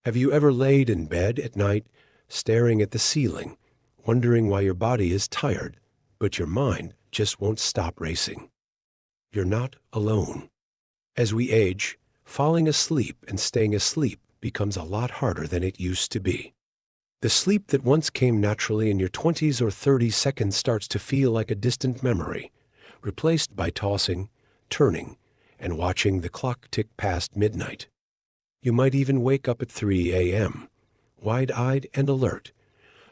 Have you ever laid in bed at night, staring at the ceiling, wondering why your body is tired, but your mind just won't stop racing? You're not alone. As we age, falling asleep and staying asleep becomes a lot harder than it used to be. The sleep that once came naturally in your 20s or 30s seconds starts to feel like a distant memory, replaced by tossing, turning, and watching the clock tick past midnight. You might even wake up at 3 a.m., wide-eyed and alert,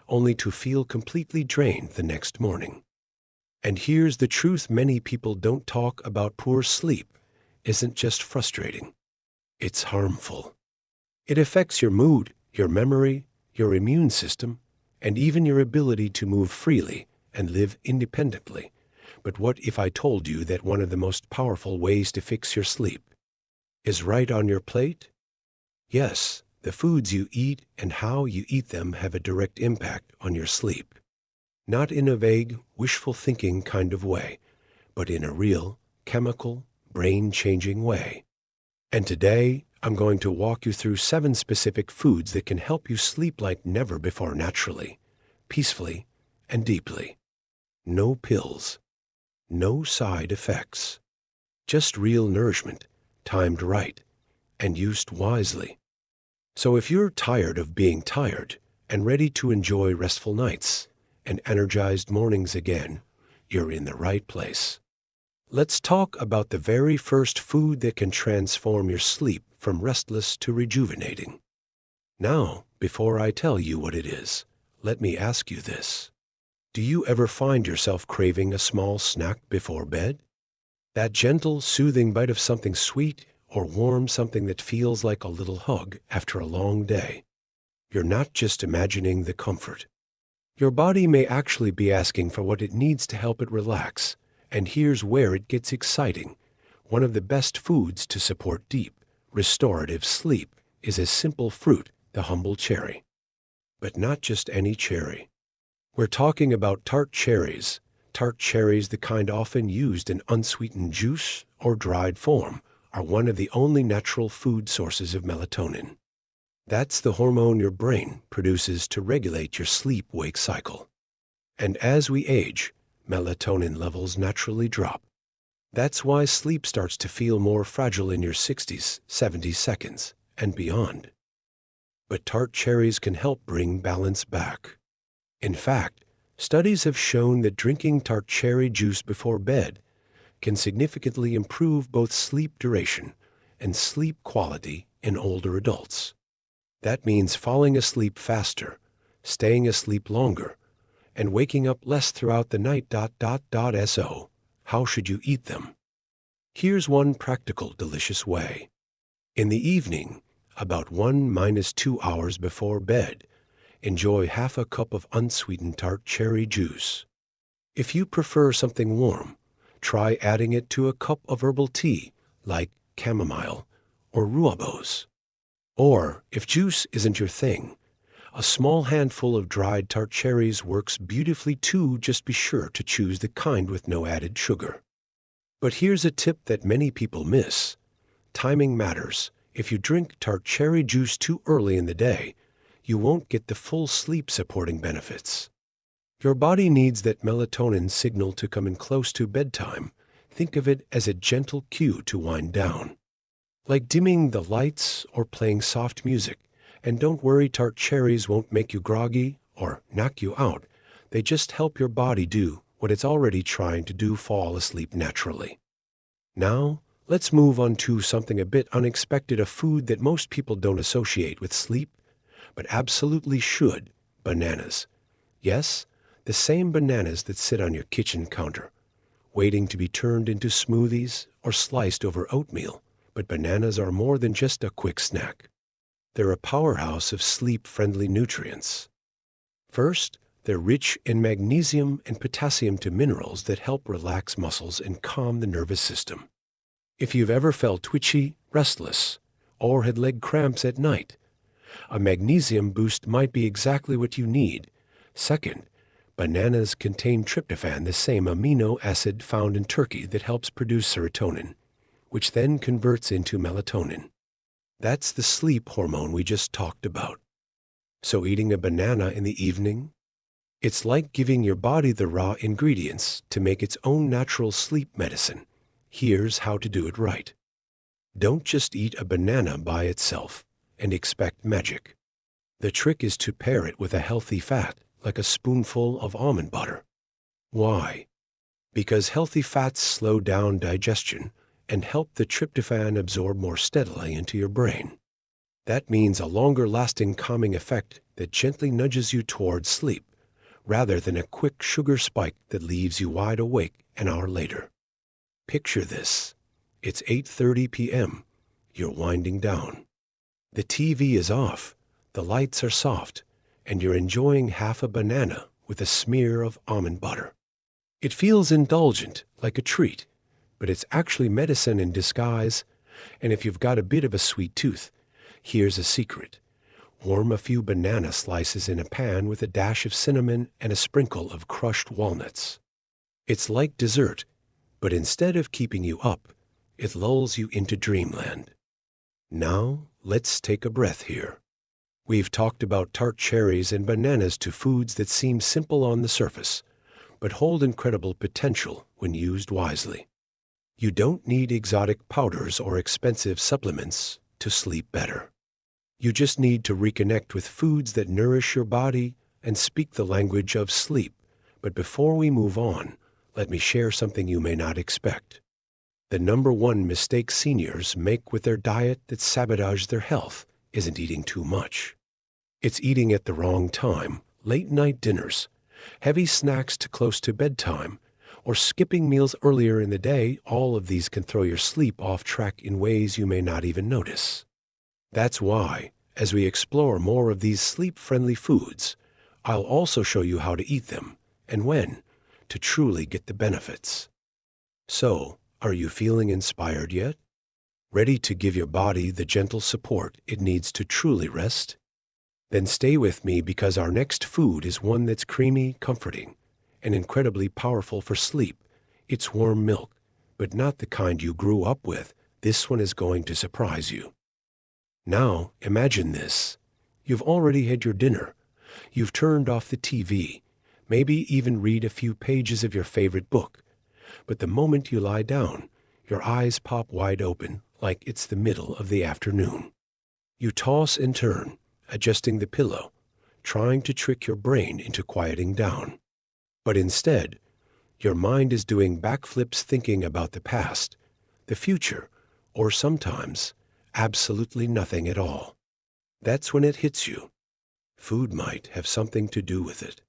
only to feel completely drained the next morning. And here's the truth: many people don't talk about. Poor sleep isn't just frustrating. It's harmful. It affects your mood, your memory, your immune system, and even your ability to move freely and live independently. But what if I told you that one of the most powerful ways to fix your sleep is right on your plate? Yes, the foods you eat and how you eat them have a direct impact on your sleep. Not in a vague, wishful thinking kind of way, but in a real, chemical, brain-changing way. And today, I'm going to walk you through 7 specific foods that can help you sleep like never before naturally, peacefully, and deeply. No pills. No side effects. Just real nourishment, timed right, and used wisely. So if you're tired of being tired and ready to enjoy restful nights and energized mornings again, you're in the right place. Let's talk about the very first food that can transform your sleep from restless to rejuvenating. Now, before I tell you what it is, let me ask you this. Do you ever find yourself craving a small snack before bed? That gentle, soothing bite of something sweet or warm, something that feels like a little hug after a long day. You're not just imagining the comfort. Your body may actually be asking for what it needs to help it relax. And here's where it gets exciting. One of the best foods to support deep, restorative sleep is a simple fruit, the humble cherry. But not just any cherry. We're talking about tart cherries. Tart cherries, the kind often used in unsweetened juice or dried form, are one of the only natural food sources of melatonin. That's the hormone your brain produces to regulate your sleep-wake cycle. And as we age, melatonin levels naturally drop. That's why sleep starts to feel more fragile in your 60s, 70 seconds, and beyond. But tart cherries can help bring balance back. In fact, studies have shown that drinking tart cherry juice before bed can significantly improve both sleep duration and sleep quality in older adults. That means falling asleep faster, staying asleep longer, and waking up less throughout the night. So, how should you eat them? Here's one practical, delicious way. In the evening, about 1-2 hours before bed, enjoy half a cup of unsweetened tart cherry juice. If you prefer something warm, try adding it to a cup of herbal tea like chamomile or rooibos. Or, if juice isn't your thing, a small handful of dried tart cherries works beautifully too. Just be sure to choose the kind with no added sugar. But here's a tip that many people miss. Timing matters. If you drink tart cherry juice too early in the day, you won't get the full sleep-supporting benefits. Your body needs that melatonin signal to come in close to bedtime. Think of it as a gentle cue to wind down. Like dimming the lights or playing soft music. And don't worry, tart cherries won't make you groggy or knock you out. They just help your body do what it's already trying to do: fall asleep naturally. Now, let's move on to something a bit unexpected, a food that most people don't associate with sleep, but absolutely should: bananas. Yes, the same bananas that sit on your kitchen counter, waiting to be turned into smoothies or sliced over oatmeal. But bananas are more than just a quick snack. They're a powerhouse of sleep-friendly nutrients. First, they're rich in magnesium and potassium, two minerals that help relax muscles and calm the nervous system. If you've ever felt twitchy, restless, or had leg cramps at night, a magnesium boost might be exactly what you need. Second, bananas contain tryptophan, the same amino acid found in turkey that helps produce serotonin, which then converts into melatonin. That's the sleep hormone we just talked about. So eating a banana in the evening? It's like giving your body the raw ingredients to make its own natural sleep medicine. Here's how to do it right. Don't just eat a banana by itself and expect magic. The trick is to pair it with a healthy fat, like a spoonful of almond butter. Why? Because healthy fats slow down digestion and help the tryptophan absorb more steadily into your brain. That means a longer-lasting calming effect that gently nudges you towards sleep, rather than a quick sugar spike that leaves you wide awake an hour later. Picture this. It's 8:30 p.m. You're winding down. The TV is off, the lights are soft, and you're enjoying half a banana with a smear of almond butter. It feels indulgent, like a treat, but it's actually medicine in disguise. And if you've got a bit of a sweet tooth, here's a secret. Warm a few banana slices in a pan with a dash of cinnamon and a sprinkle of crushed walnuts. It's like dessert, but instead of keeping you up, it lulls you into dreamland. Now, let's take a breath here. We've talked about tart cherries and bananas to foods that seem simple on the surface, but hold incredible potential when used wisely. You don't need exotic powders or expensive supplements to sleep better. You just need to reconnect with foods that nourish your body and speak the language of sleep. But before we move on, let me share something you may not expect. The number one mistake seniors make with their diet that sabotages their health isn't eating too much. It's eating at the wrong time, late-night dinners, heavy snacks too close to bedtime, or skipping meals earlier in the day. All of these can throw your sleep off track in ways you may not even notice. That's why, as we explore more of these sleep-friendly foods, I'll also show you how to eat them and when to truly get the benefits. So, are you feeling inspired yet? Ready to give your body the gentle support it needs to truly rest? Then stay with me, because our next food is one that's creamy, comforting, and incredibly powerful for sleep. It's warm milk, but not the kind you grew up with. This one is going to surprise you. Now, imagine this. You've already had your dinner. You've turned off the TV, maybe even read a few pages of your favorite book. But the moment you lie down, your eyes pop wide open like it's the middle of the afternoon. You toss and turn, adjusting the pillow, trying to trick your brain into quieting down. But instead, your mind is doing backflips thinking about the past, the future, or sometimes absolutely nothing at all. That's when it hits you. Food might have something to do with it.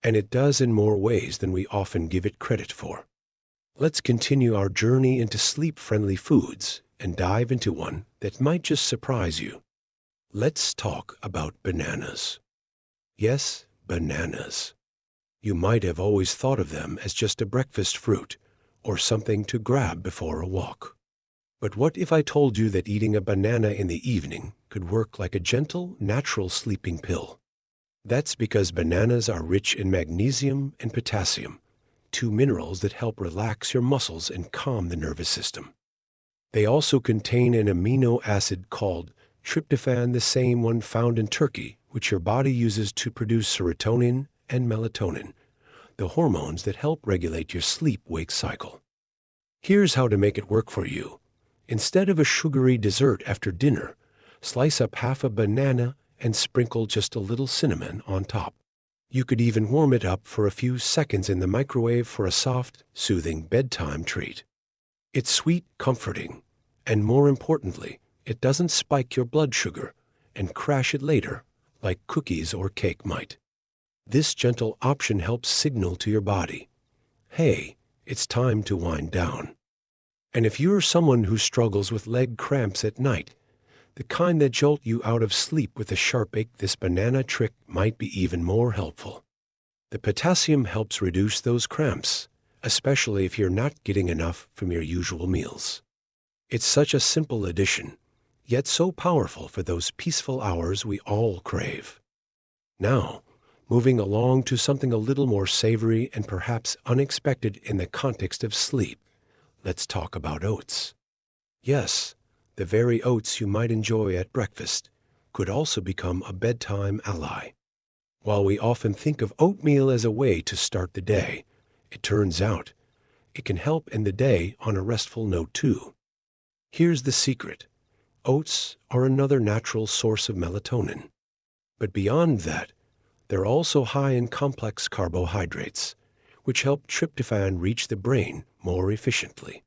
And it does in more ways than we often give it credit for. Let's continue our journey into sleep-friendly foods and dive into one that might just surprise you. Let's talk about bananas. Yes, bananas. You might have always thought of them as just a breakfast fruit or something to grab before a walk. But what if I told you that eating a banana in the evening could work like a gentle, natural sleeping pill? That's because bananas are rich in magnesium and potassium, two minerals that help relax your muscles and calm the nervous system. They also contain an amino acid called tryptophan, the same one found in turkey, which your body uses to produce serotonin and melatonin, the hormones that help regulate your sleep-wake cycle. Here's how to make it work for you. Instead of a sugary dessert after dinner, slice up half a banana and sprinkle just a little cinnamon on top. You could even warm it up for a few seconds in the microwave for a soft, soothing bedtime treat. It's sweet, comforting, and more importantly, it doesn't spike your blood sugar and crash it later like cookies or cake might. This gentle option helps signal to your body, hey, it's time to wind down. And if you're someone who struggles with leg cramps at night, the kind that jolt you out of sleep with a sharp ache, this banana trick might be even more helpful. The potassium helps reduce those cramps, especially if you're not getting enough from your usual meals. It's such a simple addition, yet so powerful for those peaceful hours we all crave. Now, moving along to something a little more savory and perhaps unexpected in the context of sleep, let's talk about oats. Yes, The very oats you might enjoy at breakfast could also become a bedtime ally. While we often think of oatmeal as a way to start the day, it turns out it can help end the day on a restful note too. Here's the secret. Oats are another natural source of melatonin. But beyond that, they're also high in complex carbohydrates, which help tryptophan reach the brain more efficiently.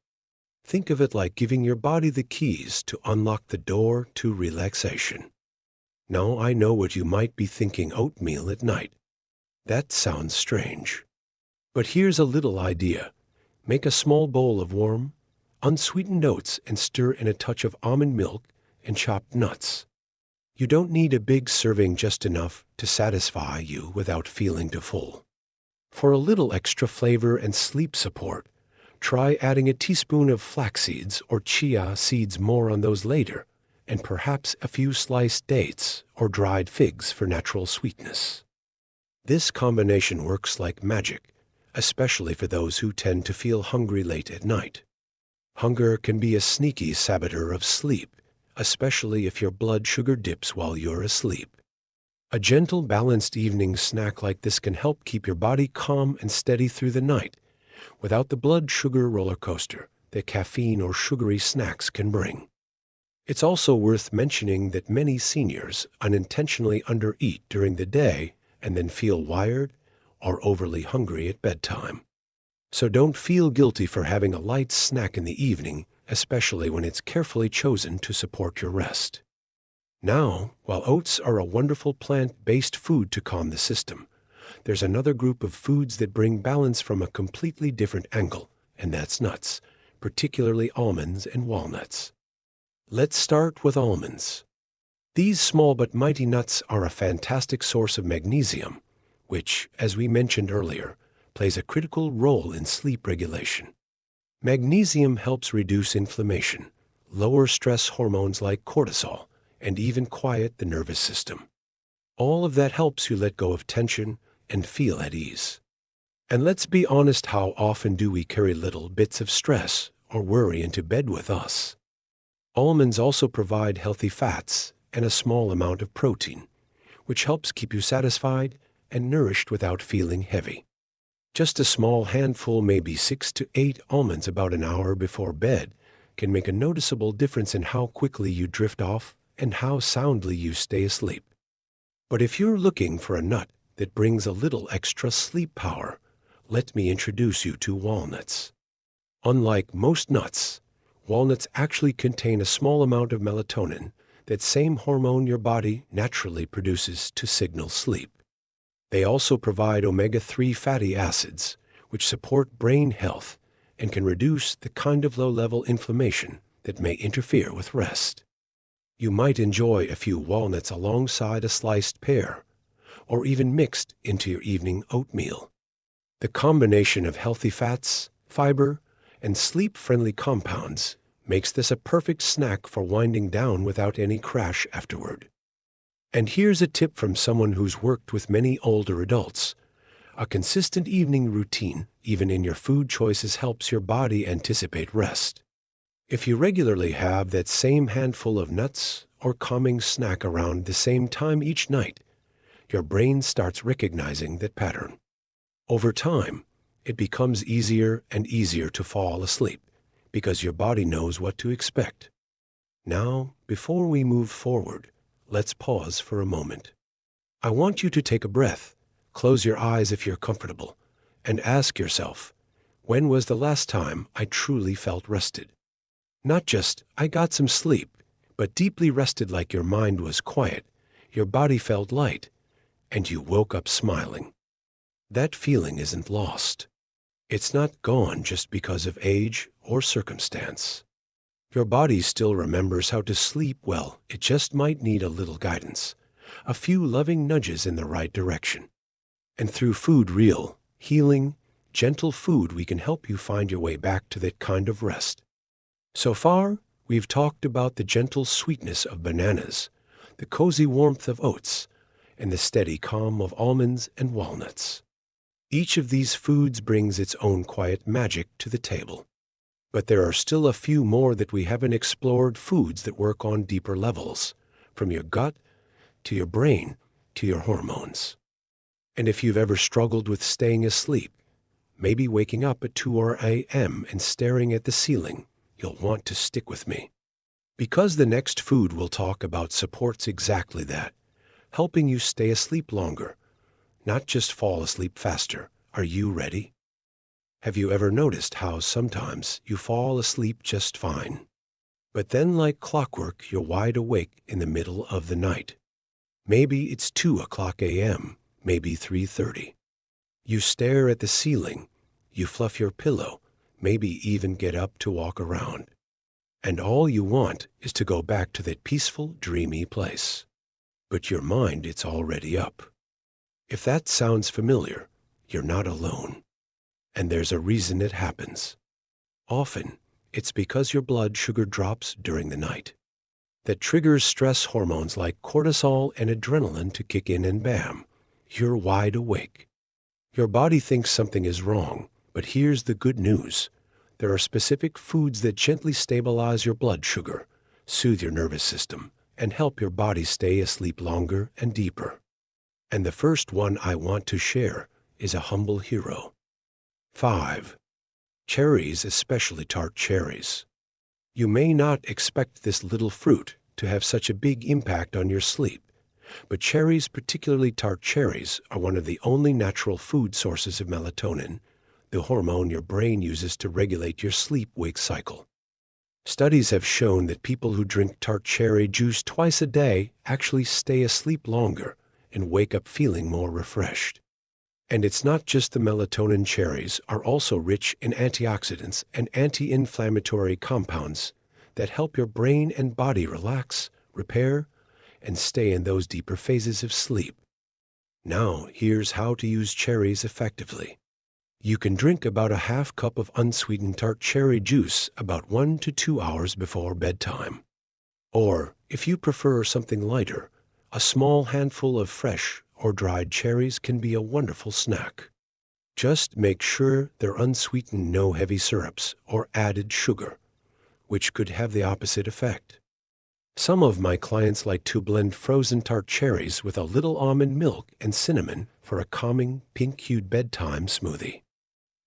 Think of it like giving your body the keys to unlock the door to relaxation. Now I know what you might be thinking: oatmeal at night. That sounds strange. But here's a little idea. Make a small bowl of warm, unsweetened oats and stir in a touch of almond milk and chopped nuts. You don't need a big serving, just enough to satisfy you without feeling too full. For a little extra flavor and sleep support, try adding a teaspoon of flax seeds or chia seeds, more on those later, and perhaps a few sliced dates or dried figs for natural sweetness. This combination works like magic, especially for those who tend to feel hungry late at night. Hunger can be a sneaky saboteur of sleep, especially if your blood sugar dips while you're asleep. A gentle, balanced evening snack like this can help keep your body calm and steady through the night, without the blood sugar roller coaster that caffeine or sugary snacks can bring. It's also worth mentioning that many seniors unintentionally undereat during the day and then feel wired or overly hungry at bedtime. So don't feel guilty for having a light snack in the evening, especially when it's carefully chosen to support your rest. Now, while oats are a wonderful plant-based food to calm the system, there's another group of foods that bring balance from a completely different angle, and that's nuts, particularly almonds and walnuts. Let's start with almonds. These small but mighty nuts are a fantastic source of magnesium, which, as we mentioned earlier, plays a critical role in sleep regulation. Magnesium helps reduce inflammation, lower stress hormones like cortisol, and even quiet the nervous system. All of that helps you let go of tension and feel at ease. And let's be honest, how often do we carry little bits of stress or worry into bed with us? Almonds also provide healthy fats and a small amount of protein, which helps keep you satisfied and nourished without feeling heavy. Just a small handful, maybe 6 to 8 almonds about an hour before bed, can make a noticeable difference in how quickly you drift off and how soundly you stay asleep. But if you're looking for a nut that brings a little extra sleep power, let me introduce you to walnuts. Unlike most nuts, walnuts actually contain a small amount of melatonin, that same hormone your body naturally produces to signal sleep. They also provide omega-3 fatty acids, which support brain health and can reduce the kind of low-level inflammation that may interfere with rest. You might enjoy a few walnuts alongside a sliced pear, or even mixed into your evening oatmeal. The combination of healthy fats, fiber, and sleep-friendly compounds makes this a perfect snack for winding down without any crash afterward. And here's a tip from someone who's worked with many older adults. A consistent evening routine, even in your food choices, helps your body anticipate rest. If you regularly have that same handful of nuts or calming snack around the same time each night, your brain starts recognizing that pattern. Over time, it becomes easier and easier to fall asleep because your body knows what to expect. Now, before we move forward, let's pause for a moment. I want you to take a breath, close your eyes if you're comfortable, and ask yourself, when was the last time I truly felt rested? Not just, I got some sleep, but deeply rested, like your mind was quiet, your body felt light, and you woke up smiling. That feeling isn't lost. It's not gone just because of age or circumstance. Your body still remembers how to sleep well. It just might need a little guidance, a few loving nudges in the right direction. And through food, real, healing, gentle food, we can help you find your way back to that kind of rest. So far, we've talked about the gentle sweetness of bananas, the cozy warmth of oats, and the steady calm of almonds and walnuts. Each of these foods brings its own quiet magic to the table. But there are still a few more that we haven't explored, foods that work on deeper levels, from your gut to your brain to your hormones. And if you've ever struggled with staying asleep, maybe waking up at 2 a.m. and staring at the ceiling, you'll want to stick with me. Because the next food we'll talk about supports exactly that, helping you stay asleep longer, not just fall asleep faster. Are you ready? Have you ever noticed how sometimes you fall asleep just fine, but then like clockwork you're wide awake in the middle of the night? Maybe it's 2 a.m., maybe 3:30. You stare at the ceiling, you fluff your pillow, maybe even get up to walk around. And all you want is to go back to that peaceful, dreamy place. But your mind, it's already up. If that sounds familiar, you're not alone. And there's a reason it happens. Often, it's because your blood sugar drops during the night. That triggers stress hormones like cortisol and adrenaline to kick in, and bam, you're wide awake. Your body thinks something is wrong, but here's the good news. There are specific foods that gently stabilize your blood sugar, soothe your nervous system, and help your body stay asleep longer and deeper. And the first one I want to share is a humble hero. 5. Cherries, especially tart cherries. You may not expect this little fruit to have such a big impact on your sleep, but cherries, particularly tart cherries, are one of the only natural food sources of melatonin, the hormone your brain uses to regulate your sleep-wake cycle. Studies have shown that people who drink tart cherry juice twice a day actually stay asleep longer and wake up feeling more refreshed. And it's not just the melatonin. Cherries are also rich in antioxidants and anti-inflammatory compounds that help your brain and body relax, repair, and stay in those deeper phases of sleep. Now, here's how to use cherries effectively. You can drink about a half cup of unsweetened tart cherry juice about 1 to 2 hours before bedtime. Or, if you prefer something lighter, a small handful of fresh or dried cherries can be a wonderful snack. Just make sure they're unsweetened, no heavy syrups or added sugar, which could have the opposite effect. Some of my clients like to blend frozen tart cherries with a little almond milk and cinnamon for a calming, pink-hued bedtime smoothie.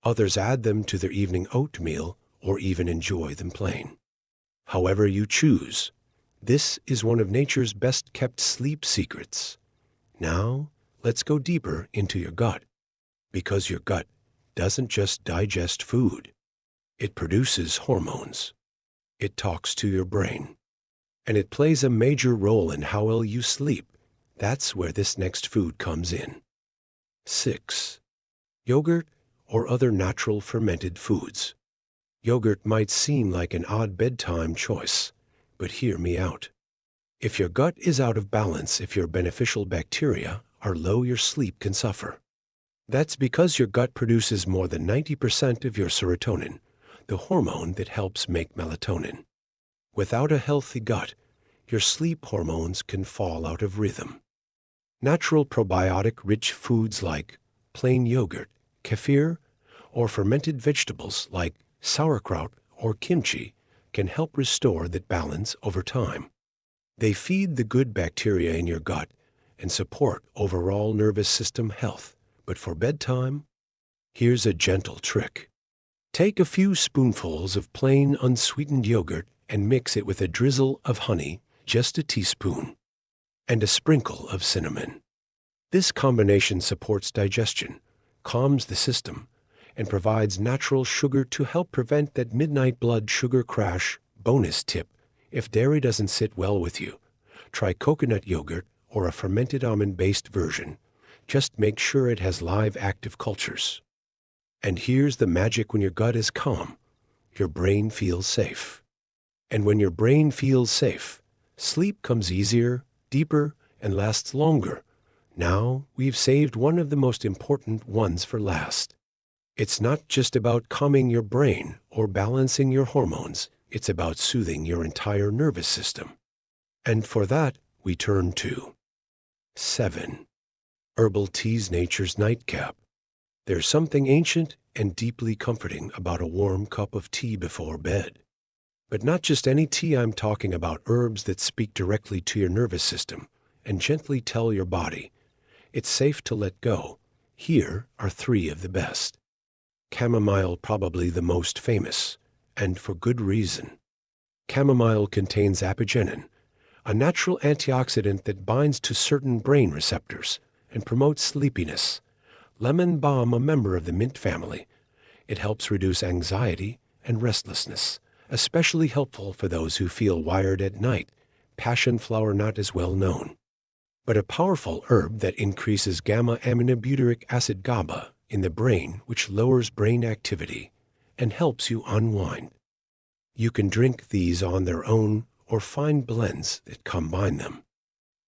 Others add them to their evening oatmeal or even enjoy them plain. However you choose, this is one of nature's best-kept sleep secrets. Now, let's go deeper into your gut, because your gut doesn't just digest food. It produces hormones. It talks to your brain. And it plays a major role in how well you sleep. That's where this next food comes in. 6. Yogurt or other natural fermented foods. Yogurt might seem like an odd bedtime choice, but hear me out. If your gut is out of balance, if your beneficial bacteria are low, your sleep can suffer. That's because your gut produces more than 90% of your serotonin, the hormone that helps make melatonin. Without a healthy gut, your sleep hormones can fall out of rhythm. Natural probiotic-rich foods like plain yogurt, kefir, or fermented vegetables like sauerkraut or kimchi can help restore that balance over time. They feed the good bacteria in your gut and support overall nervous system health. But for bedtime, here's a gentle trick. Take a few spoonfuls of plain unsweetened yogurt and mix it with a drizzle of honey, just a teaspoon, and a sprinkle of cinnamon. This combination supports digestion, calms the system, and provides natural sugar to help prevent that midnight blood sugar crash. Bonus tip: if dairy doesn't sit well with you, try coconut yogurt or a fermented almond-based version. Just make sure it has live active cultures. And here's the magic: when your gut is calm, your brain feels safe. And when your brain feels safe, sleep comes easier, deeper, and lasts longer. Now, we've saved one of the most important ones for last. It's not just about calming your brain or balancing your hormones. It's about soothing your entire nervous system. And for that, we turn to 7. Herbal teas, nature's nightcap. There's something ancient and deeply comforting about a warm cup of tea before bed. But not just any tea, I'm talking about herbs that speak directly to your nervous system and gently tell your body, it's safe to let go. Here are 3 of the best. Chamomile, probably the most famous, and for good reason. Chamomile contains apigenin, a natural antioxidant that binds to certain brain receptors and promotes sleepiness. Lemon balm, a member of the mint family. It helps reduce anxiety and restlessness, especially helpful for those who feel wired at night. Passion flower, not as well known, but a powerful herb that increases gamma-aminobutyric acid GABA in the brain, which lowers brain activity and helps you unwind. You can drink these on their own or find blends that combine them.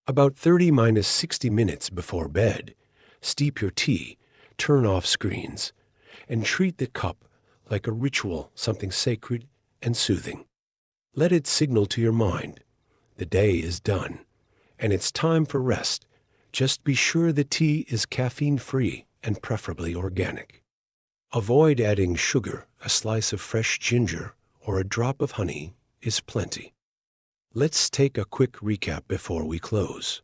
About 30–60 minutes before bed, steep your tea, turn off screens, and treat the cup like a ritual, something sacred and soothing. Let it signal to your mind, the day is done, and it's time for rest. Just be sure the tea is caffeine-free and preferably organic. Avoid adding sugar. A slice of fresh ginger or a drop of honey is plenty. Let's take a quick recap before we close.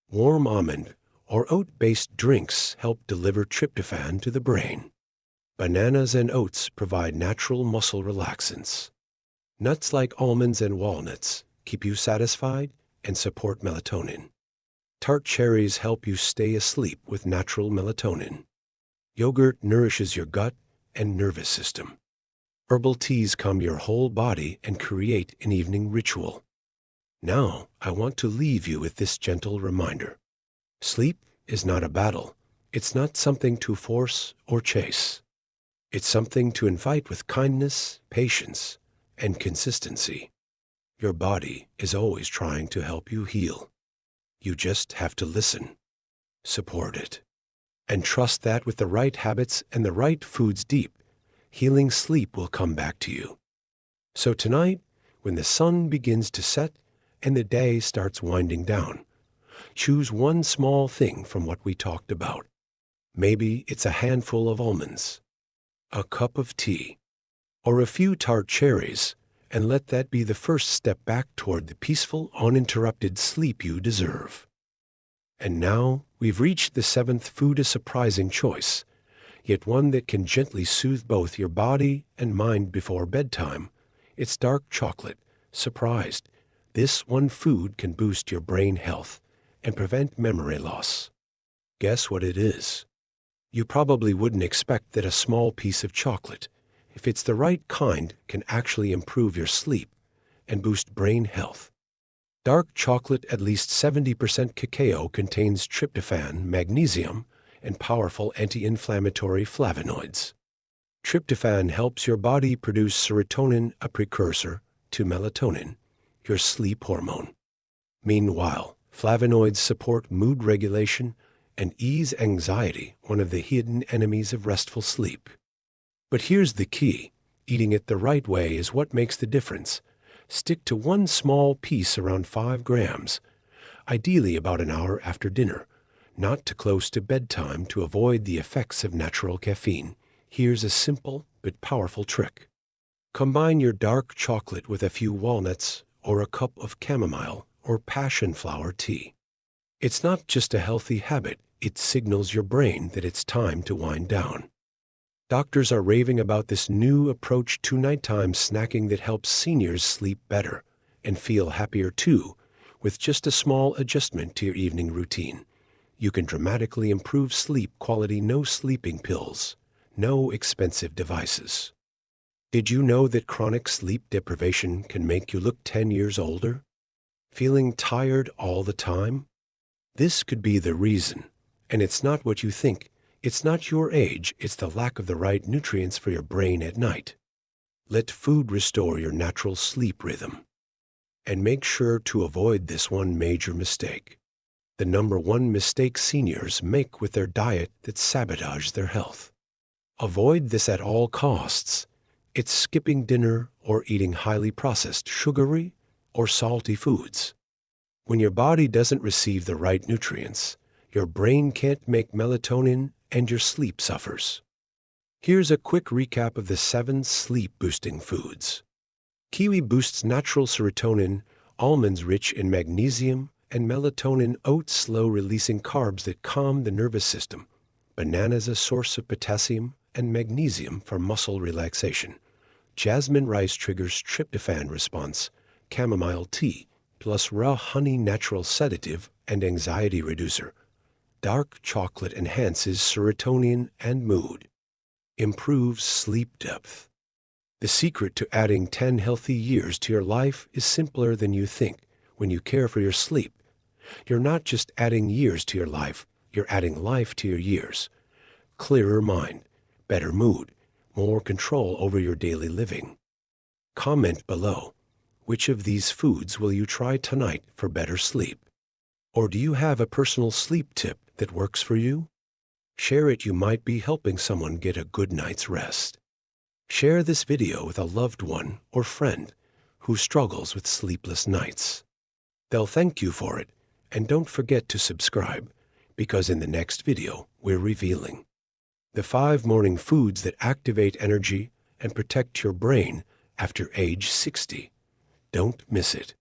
Warm almond or oat-based drinks help deliver tryptophan to the brain. Bananas and oats provide natural muscle relaxants. Nuts like almonds and walnuts keep you satisfied and support melatonin. Tart cherries help you stay asleep with natural melatonin. Yogurt nourishes your gut and nervous system. Herbal teas calm your whole body and create an evening ritual. Now, I want to leave you with this gentle reminder. Sleep is not a battle. It's not something to force or chase. It's something to invite with kindness, patience, and consistency. Your body is always trying to help you heal. You just have to listen, support it, and trust that with the right habits and the right foods, deep, healing sleep will come back to you. So tonight, when the sun begins to set and the day starts winding down, choose one small thing from what we talked about. Maybe it's a handful of almonds, a cup of tea, or a few tart cherries, and let that be the first step back toward the peaceful, uninterrupted sleep you deserve. And now we've reached the 7th food, a surprising choice, yet one that can gently soothe both your body and mind before bedtime. It's dark chocolate. Surprised, this one food can boost your brain health and prevent memory loss. Guess what it is? You probably wouldn't expect that a small piece of chocolate, if it's the right kind, can actually improve your sleep and boost brain health. Dark chocolate, at least 70% cacao, contains tryptophan, magnesium, and powerful anti-inflammatory flavonoids. Tryptophan helps your body produce serotonin, a precursor to melatonin, your sleep hormone. Meanwhile, flavonoids support mood regulation and ease anxiety, one of the hidden enemies of restful sleep. But here's the key. Eating it the right way is what makes the difference. Stick to one small piece, around 5 grams, ideally about an hour after dinner, not too close to bedtime, to avoid the effects of natural caffeine. Here's a simple but powerful trick. Combine your dark chocolate with a few walnuts or a cup of chamomile or passion flower tea. It's not just a healthy habit, it signals your brain that it's time to wind down. Doctors are raving about this new approach to nighttime snacking that helps seniors sleep better and feel happier too. With just a small adjustment to your evening routine, you can dramatically improve sleep quality. No sleeping pills, no expensive devices. Did you know that chronic sleep deprivation can make you look 10 years older? Feeling tired all the time? This could be the reason. And it's not what you think. It's not your age, it's the lack of the right nutrients for your brain at night. Let food restore your natural sleep rhythm. And make sure to avoid this one major mistake. The number one mistake seniors make with their diet that sabotages their health. Avoid this at all costs. It's skipping dinner or eating highly processed, sugary, or salty foods. When your body doesn't receive the right nutrients, your brain can't make melatonin and your sleep suffers. Here's a quick recap of the 7 sleep-boosting foods. Kiwi boosts natural serotonin, almonds rich in magnesium and melatonin, oats slow-releasing carbs that calm the nervous system, bananas a source of potassium and magnesium for muscle relaxation, jasmine rice triggers tryptophan response, chamomile tea, plus raw honey natural sedative and anxiety reducer, dark chocolate enhances serotonin and mood, improves sleep depth. The secret to adding 10 healthy years to your life is simpler than you think. When you care for your sleep, you're not just adding years to your life, you're adding life to your years. Clearer mind, better mood, more control over your daily living. Comment below. Which of these foods will you try tonight for better sleep? Or do you have a personal sleep tip that works for you? Share it. You might be helping someone get a good night's rest. Share this video with a loved one or friend who struggles with sleepless nights. They'll thank you for it. And don't forget to subscribe, because in the next video, we're revealing the 5 morning foods that activate energy and protect your brain after age 60. Don't miss it.